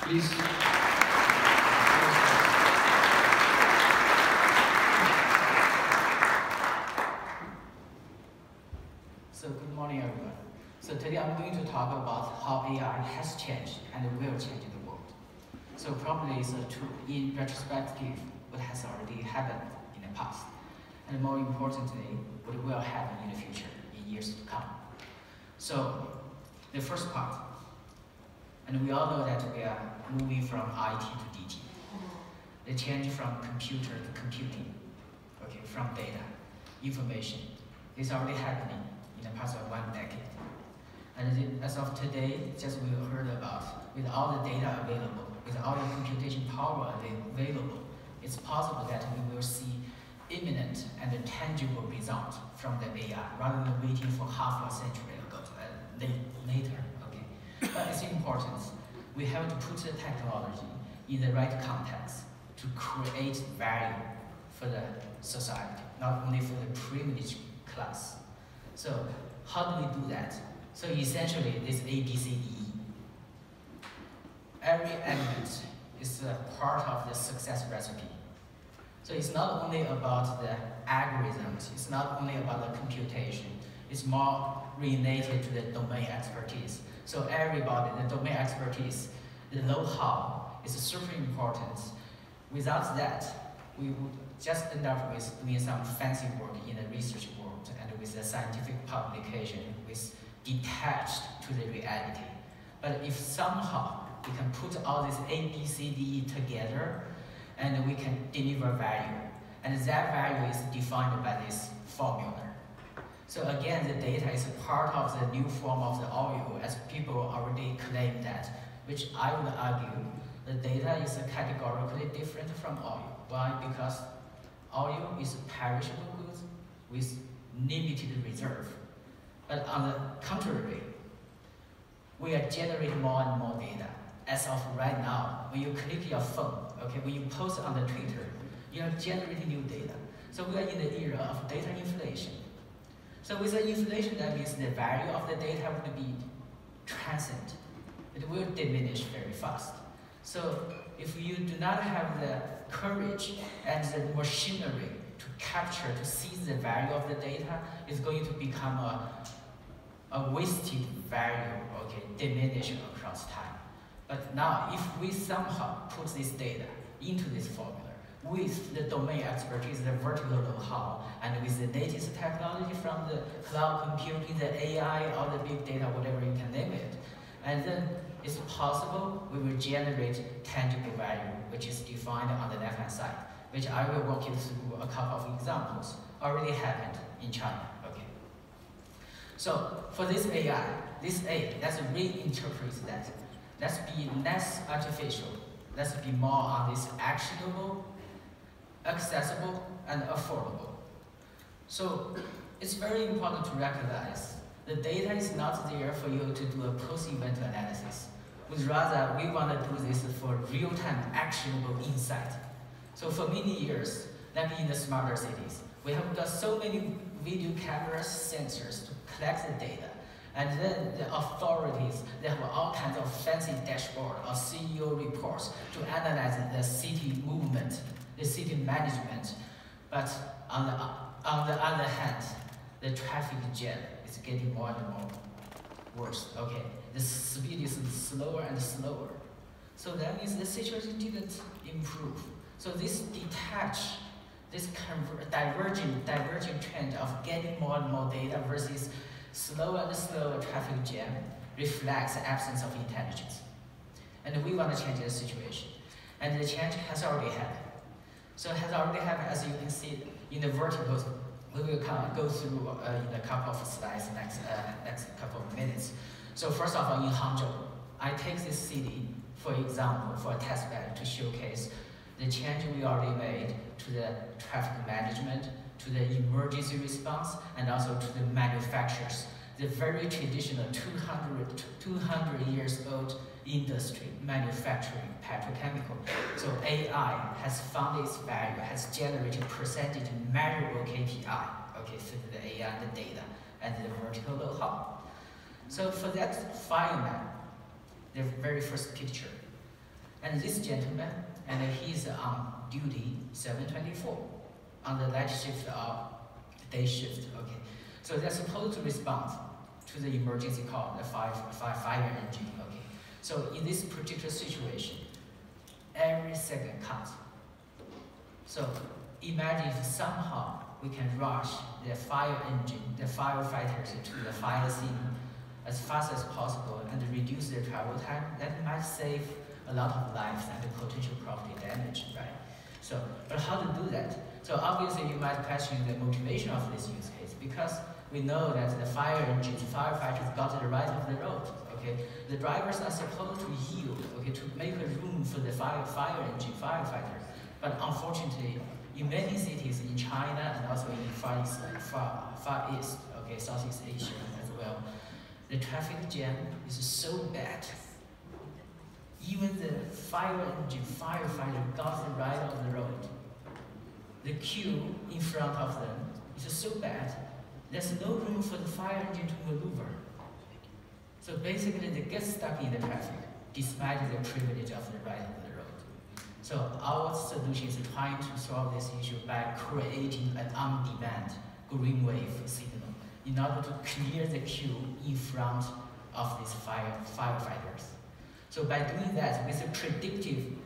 Please. So good morning, everyone. So today I'm going to talk about how AI has changed and will change the world. So probably it's in retrospective what has already happened in the past, and more importantly, what will happen in the future, in years to come. So the first part, and we all know that we are moving from IT to DT. The change from computer to computing, okay, from data, information, is already happening in the past of 1 decade. And as of today, just we heard about, with all the data available, with all the computation power available, it's possible that we will see imminent and tangible results from the AI, rather than waiting for half a century ago, later, okay? But it's important. We have to put the technology in the right context to create value for the society, not only for the privileged class. So how do we do that? So essentially, this ABCDE. Every element is a part of the success recipe. So it's not only about the algorithms, it's not only about the computation, it's more related to the domain expertise. So everybody, the domain expertise, the know-how is super important. Without that, we would just end up with doing some fancy work in the research world and with the scientific publication, with detached to the reality. But if somehow we can put all this A, B, C, D, E together, and we can deliver value, and that value is defined by this formula. So again, the data is a part of the new form of the oil, as people already claim that, which I would argue the data is categorically different from oil. Why? Because oil is perishable goods with limited reserve. But on the contrary, we are generating more and more data. As of right now, when you click your phone, okay, when you post on the Twitter, you are generating new data. So we are in the era of data inflation. So with the inflation, that means the value of the data will be transient. It will diminish very fast. So if you do not have the courage and the machinery to capture, to seize the value of the data, it's going to become a wasted value, okay, diminishing across time. But now, if we somehow put this data into this formula, with the domain expertise, the vertical know-how, and with the latest technology from the cloud computing, the AI, or the big data, whatever you can name it, and then it's possible we will generate tangible value, which is defined on the left-hand side, which I will walk you through a couple of examples. Already happened in China, okay? So for this AI, this A, let's reinterpret that. Let's be less artificial. Let's be more on this actionable, accessible, and affordable. So it's very important to recognize the data is not there for you to do a post-event analysis. But rather, we want to do this for real-time actionable insight. So for many years, like in the smarter cities, we have got so many video cameras, sensors to collect the data. And then the authorities, they have all kinds of fancy dashboard or CEO reports to analyze the city movement, the city management. But on the other hand, the traffic jam is getting more and more worse. Okay, the speed is slower and slower. So that means the situation didn't improve. So this detach, this diverging trend of getting more and more data versus slower and slower traffic jam reflects the absence of intelligence. And we want to change the situation. And the change has already happened. So it has already happened, as you can see in the verticals. We will go through in a couple of slides next couple of minutes. So first of all, in Hangzhou, I take this city, for example, for a test bed to showcase the change we already made to the traffic management, to the emergency response, and also to the manufacturers. The very traditional 200 years old industry, manufacturing, petrochemical. So AI has found its value, has generated percentage measurable KPI, okay, through the AI and the data and the vertical know-how. So for that file map, the very first picture, And this gentleman, and he's on duty 7/24 on the night shift or day shift. Okay, so they're supposed to respond to the emergency call, the fire engine. Okay, so in this particular situation, every second counts. So imagine if somehow we can rush the fire engine, the firefighters to the fire scene as fast as possible and reduce their travel time. That might save a lot of lives and potential property damage, right? So, but how to do that? So obviously you might question the motivation of this use case, because we know that the fire engines, firefighters got the right of the road. Okay, the drivers are supposed to yield, okay, to make a room for the fire engine, firefighter. But unfortunately, in many cities in China and also in Far East, okay, Southeast Asia as well, the traffic jam is so bad. Even the fire engine firefighter got the right of the road. The queue in front of them is so bad, there's no room for the fire engine to maneuver. So basically they get stuck in the traffic, despite the privilege of the right of the road. So our solution is trying to solve this issue by creating an on-demand green wave signal in order to clear the queue in front of these firefighters. So by doing that, with a predictive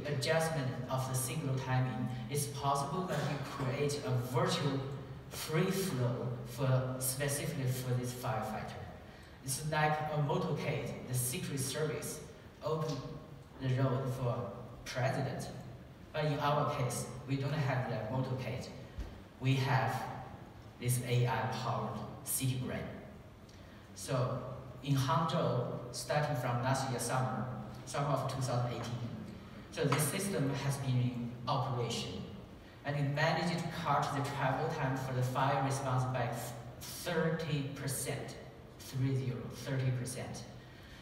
adjustment of the signal timing, it's possible that we create a virtual free flow specifically for this firefighter. It's like a motorcade, the Secret Service open the road for president. But in our case, we don't have the motorcade. We have this AI-powered city brain. So in Hangzhou, starting from last year summer of 2018, so this system has been in operation, and it managed to cut the travel time for the fire response by 30%, 30%.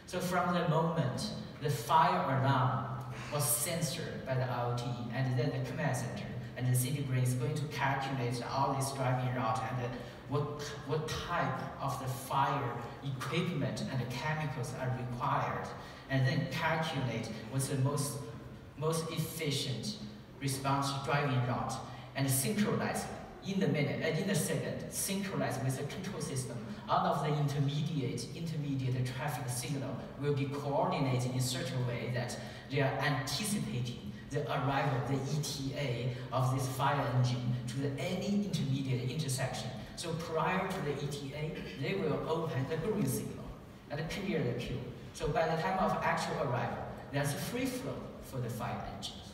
So from the moment the fire alarm was censored by the IoT, and then the command center and the city brain is going to calculate all this driving route and what type of the fire equipment and the chemicals are required, and then calculate what's the most efficient response driving route, and synchronize in the second, synchronize with the control system. All of the intermediate traffic signal will be coordinated in such a way that they are anticipating the arrival, the ETA of this fire engine to any intermediate intersection. So prior to the ETA, they will open the green signal and clear the queue. So by the time of actual arrival, there's a free flow for the fire engines.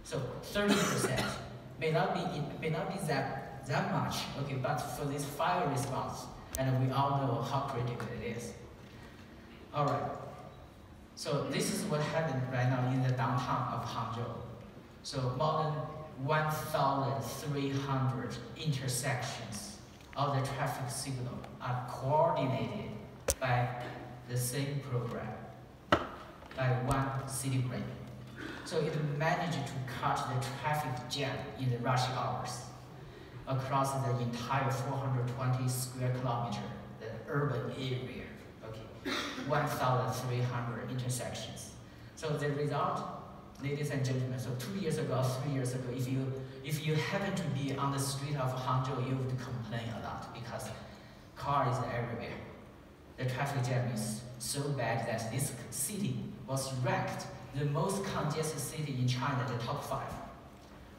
So 30% may not be that much, okay, but for this fire response, and we all know how critical it is. All right. So this is what happened right now in the downtown of Hangzhou. So more than 1,300 intersections of the traffic signal are coordinated by the same program, by one city brain. So it managed to cut the traffic jam in the rush hours across the entire 420 square kilometer, the urban area. 1,300 intersections. So the result, ladies and gentlemen, so 2 years ago, 3 years ago, if you happen to be on the street of Hangzhou, you would complain a lot because cars are everywhere. The traffic jam is so bad that this city was ranked the most congested city in China, the top 5.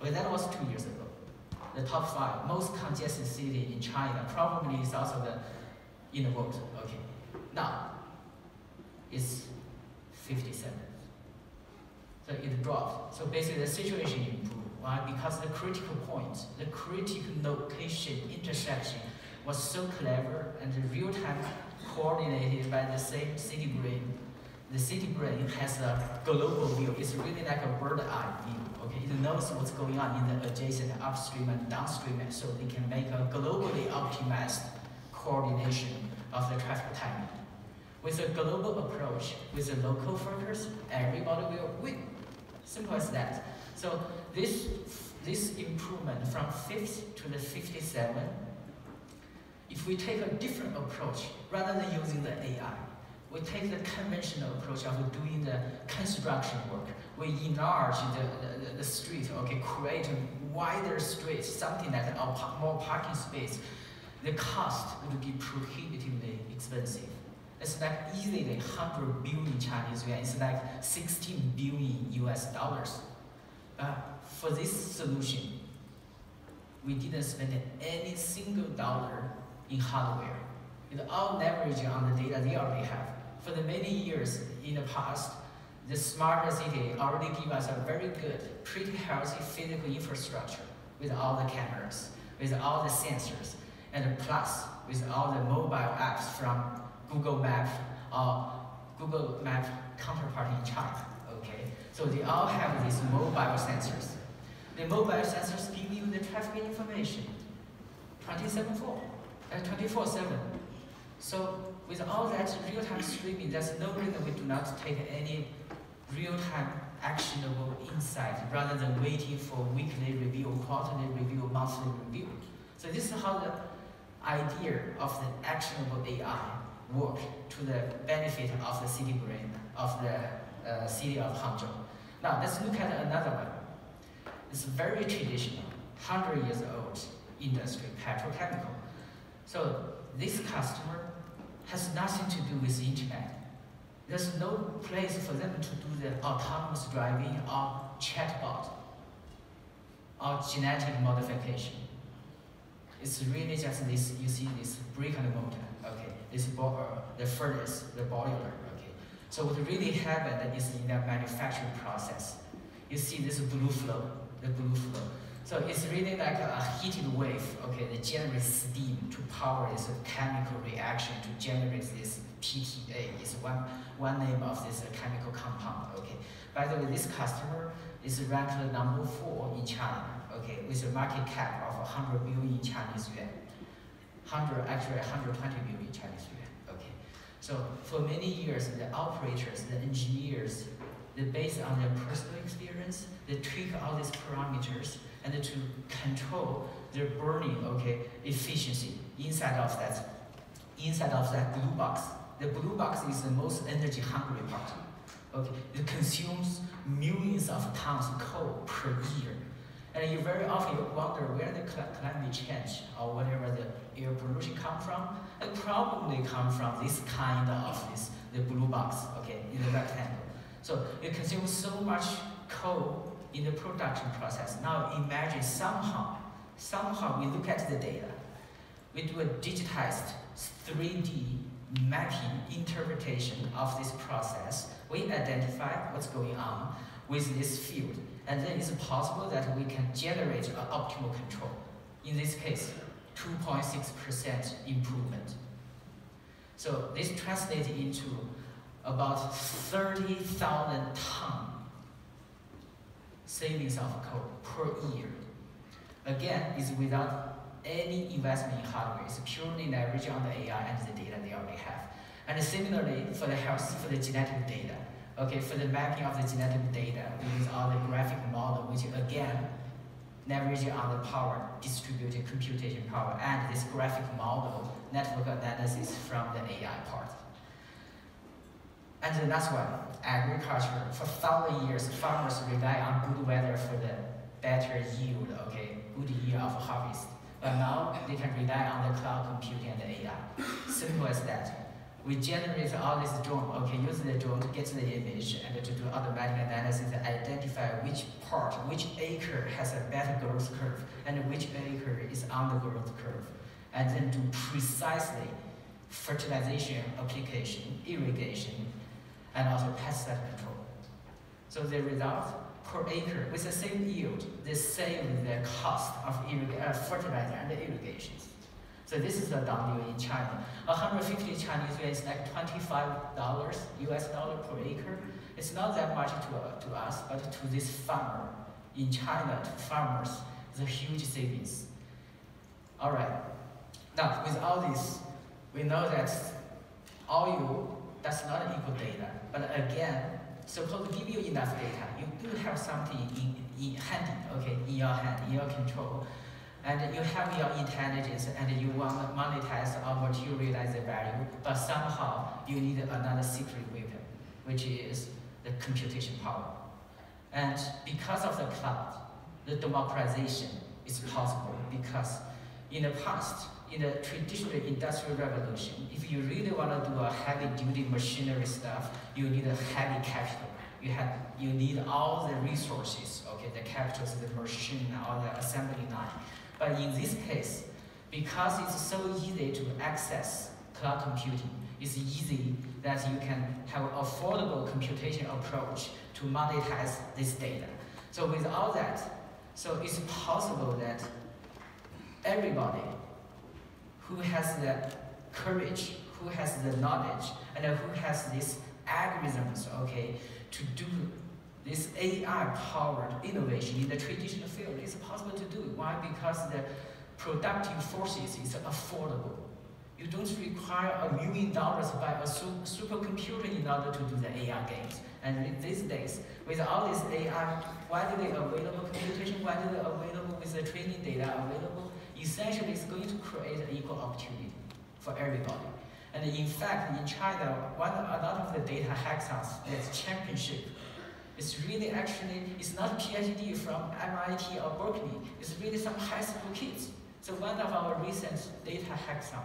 Okay, that was 2 years ago. The top 5 most congested city in China probably is also in the world. Okay, now it's 57. So it dropped. So basically the situation improved. Why? Because the critical point, the critical location intersection was so clever and real-time coordinated by the same city brain. The city brain has a global view. It's really like a bird-eye view. Okay, it knows what's going on in the adjacent upstream and downstream, so they can make a globally optimized coordination of the traffic timing. With a global approach, with a local focus, everybody will win. Simple as that. So this improvement from 50 to the 57, if we take a different approach, rather than using the AI, We take the conventional approach of doing the construction work. We enlarge the street, okay, create a wider street, something like more parking space. The cost would be prohibitively expensive. It's like easily 100 billion Chinese yuan. It's like 16 billion US dollars. For this solution, we didn't spend any single dollar in hardware. It's all leveraging on the data they already have. For the many years in the past, the smarter city already give us a very good, pretty healthy physical infrastructure with all the cameras, with all the sensors, and plus with all the mobile apps from Google Map or Google Map counterpart in China. Okay, so they all have these mobile sensors. The mobile sensors give you the traffic information 24/7. So with all that real-time streaming, there's no reason we do not take any real-time actionable insight rather than waiting for weekly review, quarterly review, monthly review. So this is how the idea of the actionable AI work to the benefit of the city brain, of the city of Hangzhou. Now let's look at another one. It's very traditional, 100 years old industry, petrochemical. So this customer has nothing to do with the internet. There's no place for them to do the autonomous driving or chatbot or genetic modification. It's really just this, you see this brick and mortar, okay? This the furnace, the boiler, okay? So what really happened is in the manufacturing process. You see this blue flow, the blue flow. So it's really like a heated wave, okay, that generates steam to power this chemical reaction to generate this PTA. It's one name of this chemical compound, okay. By the way, this customer is ranked number 4 in China, okay, with a market cap of 100 billion Chinese yuan. 120 billion Chinese yuan, okay. So for many years, the operators, the engineers, they based on their personal experience, they tweak all these parameters and to control their burning, okay, efficiency inside of that blue box. The blue box is the most energy hungry part. Okay, it consumes millions of tons of coal per year. And you very often wonder where the climate change or whatever the air pollution come from. It probably come from this kind of the blue box, okay, in the rectangle. So it consumes so much coal in the production process. Now imagine somehow we look at the data. We do a digitized 3D mapping interpretation of this process. We identify what's going on with this field. And then it's possible that we can generate an optimal control. In this case, 2.6% improvement. So this translates into about 30,000 tons savings of coal per year. Again, it's without any investment in hardware. It's purely leveraging on the AI and the data they already have. And similarly, for the health, for the genetic data, okay, for the mapping of the genetic data, we use all the graphic model, which again, leveraging on the power, distributed computation power, and this graphic model, network analysis from the AI part. And the last one, agriculture. For 1,000 years, farmers rely on good weather for the better yield, okay, good year of harvest. But now they can rely on the cloud computing and the AI. Simple as that. We generate all this drone, okay, use the drone to get the image and to do automatic analysis and identify which part, which acre has a better growth curve and which acre is on the growth curve. And then do precisely fertilization application, irrigation, and also pesticide control. So the result per acre, with the same yield, they save the cost of fertilizer and irrigations. So this is a done deal in China. 150 Chinese yuan is like $25 US dollar per acre. It's not that much to us, but to this farmer in China, to farmers, it's a huge savings. All right. Now, with all this, we know that oil does not equal data. But again, suppose give you enough data, you do have something in handy, okay, in your hand, in your control. And you have your intelligence and you want to monetize or materialize the value, but somehow you need another secret weapon, which is the computation power. And because of the cloud, the democratization is possible because in the past, in the traditional industrial revolution, if you really want to do a heavy-duty machinery stuff, you need a heavy capital. You need all the resources, okay, the capitals, the machine, all the assembly line. But in this case, because it's so easy to access cloud computing, it's easy that you can have an affordable computation approach to monetize this data. So with all that, so it's possible that everybody who has the courage, who has the knowledge, and who has these algorithms, okay, to do this AI-powered innovation in the traditional field, it's possible to do it. Why? Because the productive forces is affordable. You don't require $1 million to buy a supercomputer in order to do the AI games. And these days, with all this AI widely available computation, widely available with the training data available, essentially it's going to create an equal opportunity for everybody. And in fact, in China, a lot of the data hackathons, that's championship. It's really actually, it's not PhD from MIT or Berkeley, it's really some high school kids. So one of our recent data hackathon,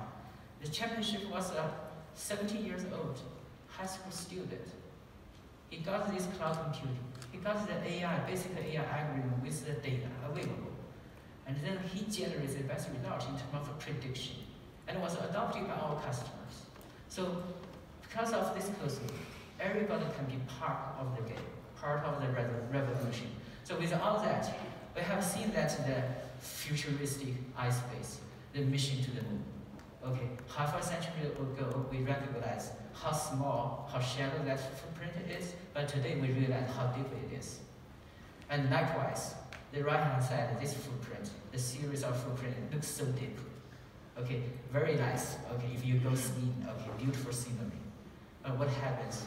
the championship was a 17 years old high school student. He got this cloud computing. He got the AI, basic AI algorithm with the data available. And then he generates the best result in terms of prediction. And was adopted by our customers. So because of this closely, everybody can be part of the game, part of the revolution. So with all that, we have seen that the futuristic iSpace, the mission to the moon. Okay, half a century ago, we recognized how small, how shallow that footprint is, but today we realize how deep it is. And likewise, the right-hand side, this footprint, the series of footprint looks so deep. Okay, very nice. Okay, if you go skiing, okay, beautiful scenery. But what happens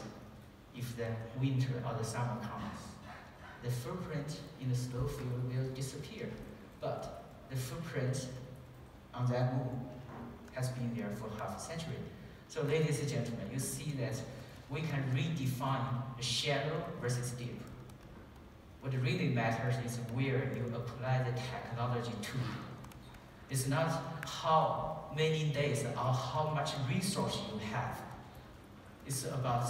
if the winter or the summer comes? The footprint in the snow field will disappear. But the footprint on that moon has been there for half a century. So ladies and gentlemen, you see that we can redefine the shallow versus deep. What really matters is where you apply the technology to. It's not how many days or how much resource you have. It's about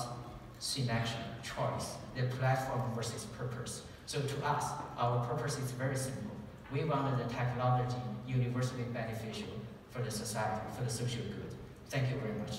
selection, choice, the platform versus purpose. So to us, our purpose is very simple. We want the technology universally beneficial for the society, for the social good. Thank you very much.